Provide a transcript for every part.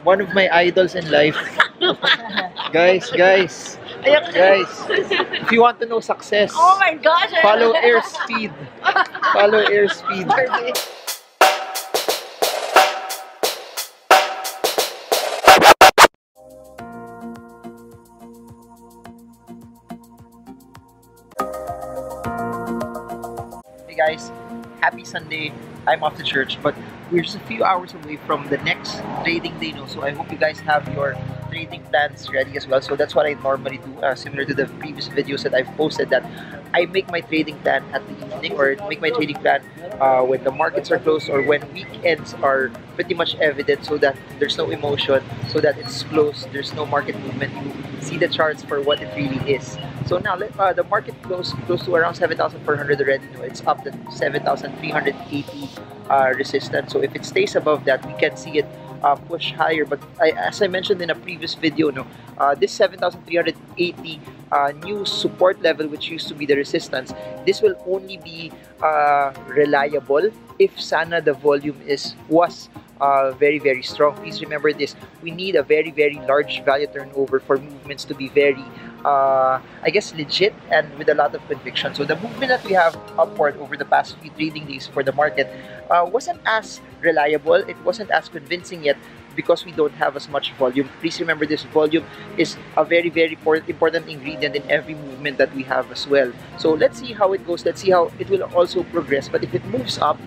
One of my idols in life. Guys, if you want to know success, Oh my gosh! follow airspeed. Follow airspeed. Hey guys, happy Sunday. I'm off to church, but we're just a few hours away from the next trading day, no? So I hope you guys have your trading plans ready as well. So that's what I normally do, similar to the previous videos that I've posted, that I make my trading plan at the evening, or make my trading plan when the markets are closed or when weekends are pretty much evident, so that there's no emotion, so that it's closed, there's no market movement. You see the charts for what it really is. So now the market close to around 7,400 already. No, it's up to 7,380 resistance. So if it stays above that, we can see it push higher. But as I mentioned in a previous video, no, this 7,380 new support level, which used to be the resistance, this will only be reliable if sana the volume was very strong. Please remember this: we need a very large value turnover for movements to be very I guess legit and with a lot of conviction. So the movement that we have upward over the past few trading days for the market wasn't as reliable, it wasn't as convincing yet, because we don't have as much volume. Please remember this: volume is a very important ingredient in every movement that we have as well. So let's see how it goes, let's see how it will also progress. But if it moves up,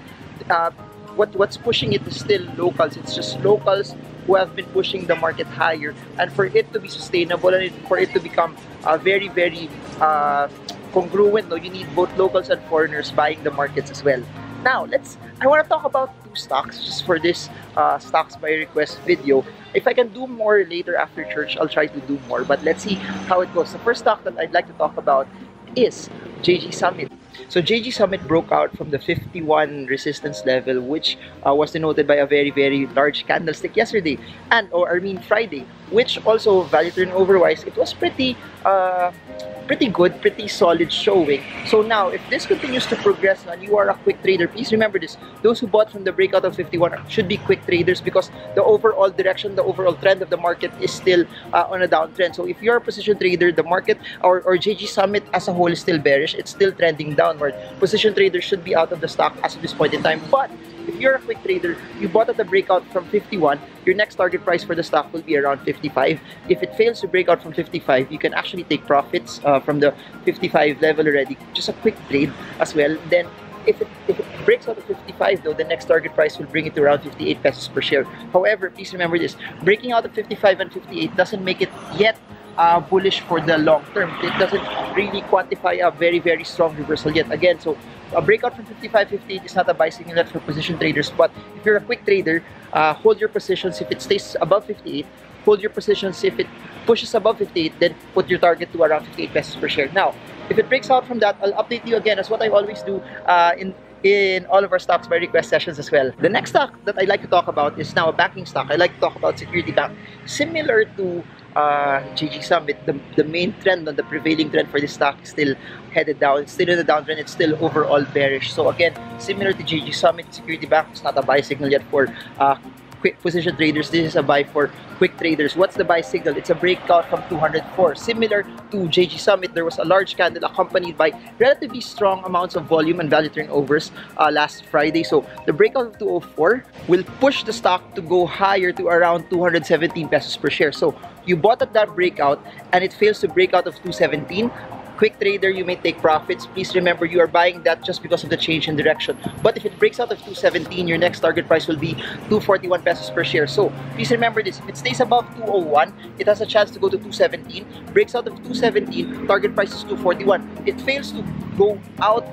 what's pushing it is still locals. It's just locals who have been pushing the market higher, and for it to be sustainable and for it to become very congruent, no, you need both locals and foreigners buying the markets as well. Now I want to talk about two stocks just for this stocks by request video. If I can do more later after church, I'll try to do more, but let's see how it goes. The first stock that I'd like to talk about is JG Summit. So JG Summit broke out from the 51 resistance level, which was denoted by a very large candlestick yesterday, Friday, which also value turnover wise, it was pretty good, pretty solid showing. So now if this continues to progress and you are a quick trader, please remember this: those who bought from the breakout of 51 should be quick traders, because the overall direction, the overall trend of the market is still on a downtrend. So if you're a position trader, the market or JG Summit as a whole is still bearish, it's still trending downward. Position traders should be out of the stock as of this point in time. But if you're a quick trader, you bought at the breakout from 51, your next target price for the stock will be around 55. If it fails to break out from 55, you can actually take profits from the 55 level already. Just a quick trade as well. Then if it breaks out of 55 though, the next target price will bring it to around 58 pesos per share. However, please remember this: breaking out of 55 and 58 doesn't make it yet bullish for the long term. It doesn't really quantify a very strong reversal yet. Again, so a breakout from 55-58 is not a buy signal yet for position traders. But if you're a quick trader, hold your positions. If it stays above 58, hold your positions. If it pushes above 58, then put your target to around 58 pesos per share. Now, if it breaks out from that, I'll update you again, as what I always do in all of our stocks by request sessions as well. The next stock that I'd like to talk about is now a banking stock. I like to talk about Security Bank. Similar to JG Summit, the main trend, on the prevailing trend for this stock is still headed down. It's still in the downtrend. It's still overall bearish. So again, similar to JG Summit, Security Bank is not a buy signal yet for quick position traders. This is a buy for quick traders. What's the buy signal? It's a breakout from 204. Similar to JG Summit, there was a large candle accompanied by relatively strong amounts of volume and value turnovers last Friday. So the breakout of 204 will push the stock to go higher to around 217 pesos per share. So you bought at that breakout and it fails to break out of 217. Quick trader, you may take profits. Please remember, you are buying that just because of the change in direction. But if it breaks out of 217, your next target price will be 241 pesos per share. So please remember this: if it stays above 201, it has a chance to go to 217. Breaks out of 217, target price is 241. It fails to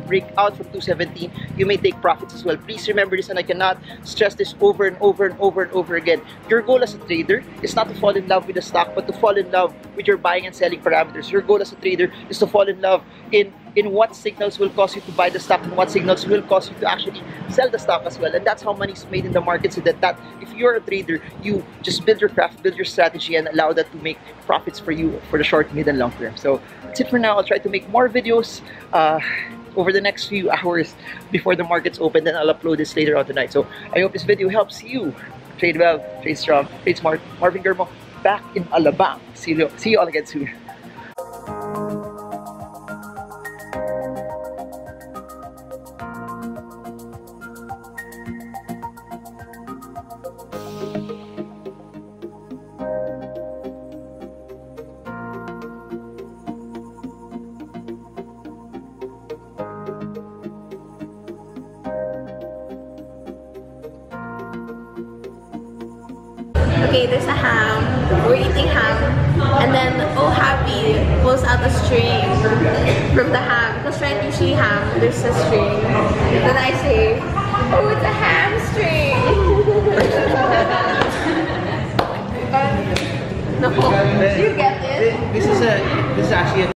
break out from 217, you may take profits as well. Please remember this, and I cannot stress this over and over again. Your goal as a trader is not to fall in love with the stock, but to fall in love with your buying and selling parameters. Your goal as a trader is to fall in love in what signals will cause you to buy the stock and what signals will cause you to actually sell the stock as well. And that's how money is made in the market, so that if you're a trader, you just build your craft, build your strategy, and allow that to make profits for you for the short, mid, and long term. So that's it for now. I'll try to make more videos over the next few hours before the markets open, then I'll upload this later on tonight. So I hope this video helps you trade well, trade strong, trade smart. Marvin Germo back in Alabang. See you all again soon. Okay, there's a ham. We're eating ham. And then, oh happy, pulls out a string from the ham. Because right, usually ham, there's a string. Then I say, oh, it's a hamstring. No, do you get it? This is actually a